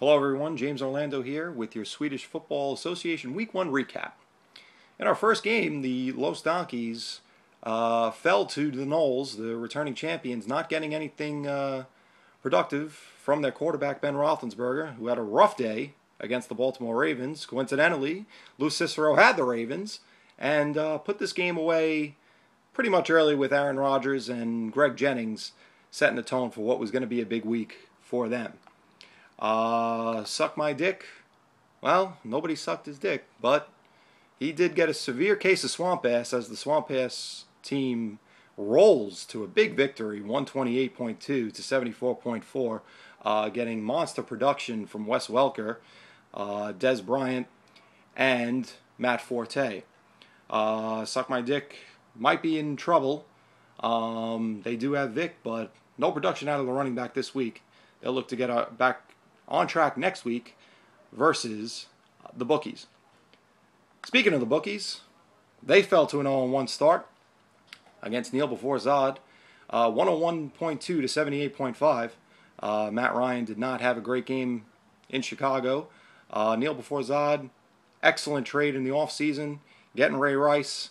Hello everyone, James Orlando here with your Swedish Football Association Week 1 recap. In our first game, the Los Donkeys fell to the Knolls, the returning champions, not getting anything productive from their quarterback Ben Roethlisberger, who had a rough day against the Baltimore Ravens. Coincidentally, Lou Cicero had the Ravens and put this game away pretty much early with Aaron Rodgers and Greg Jennings setting the tone for what was going to be a big week for them. Suck my dick? Well, nobody sucked his dick, but he did get a severe case of swamp ass as the swamp ass team rolls to a big victory, 128.2 to 74.4, getting monster production from Wes Welker, Des Bryant, and Matt Forte. Suck my dick might be in trouble. They do have Vic, but no production out of the running back this week. They'll look to get back on track next week versus the bookies. Speaking of the bookies, they fell to an 0-1 start against Neil before Zod, 101.2 to 78.5. Matt Ryan did not have a great game in Chicago. Neil before Zod, excellent trade in the offseason, getting Ray Rice,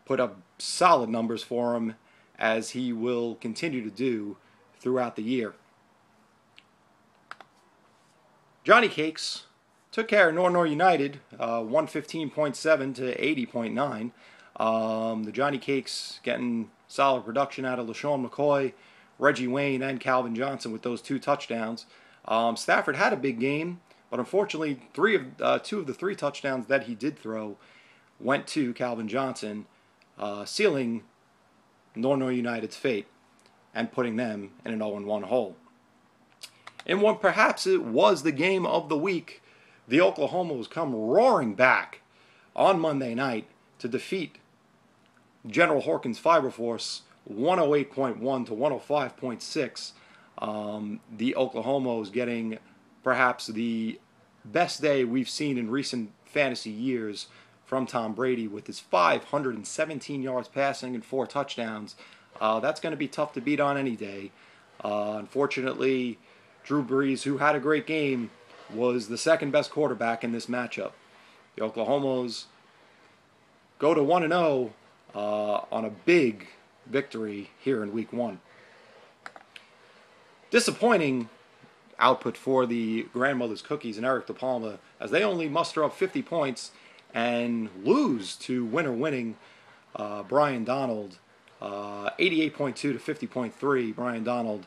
put up solid numbers for him as he will continue to do throughout the year. Johnny Cakes took care of Nor United, 115.7 to 80.9. The Johnny Cakes getting solid production out of LaShawn McCoy, Reggie Wayne, and Calvin Johnson with those 2 touchdowns. Stafford had a big game, but unfortunately, 2 of the 3 touchdowns that he did throw went to Calvin Johnson, sealing Nor United's fate and putting them in an 0-1 hole. In what perhaps it was the game of the week, the Oklahomos come roaring back on Monday night to defeat General Horkins Fiber Force 108.1 to 105.6. The Oklahomos getting perhaps the best day we've seen in recent fantasy years from Tom Brady with his 517 yards passing and 4 touchdowns. That's going to be tough to beat on any day. Unfortunately, Drew Brees, who had a great game, was the second best quarterback in this matchup. The Oklahomos go to 1-0 on a big victory here in Week 1. Disappointing output for the Grandmother's Cookies and Eric DePalma as they only muster up 50 points and lose to winning Brian Donald, 88.2 to 50.3. Brian Donald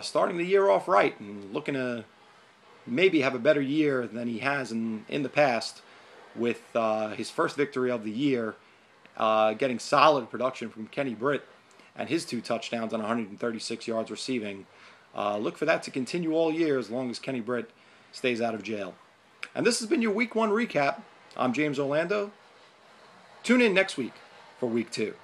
starting the year off right and looking to maybe have a better year than he has in the past with his first victory of the year, getting solid production from Kenny Britt and his 2 touchdowns on 136 yards receiving. Look for that to continue all year as long as Kenny Britt stays out of jail. And this has been your Week 1 recap. I'm James Orlando. Tune in next week for Week 2.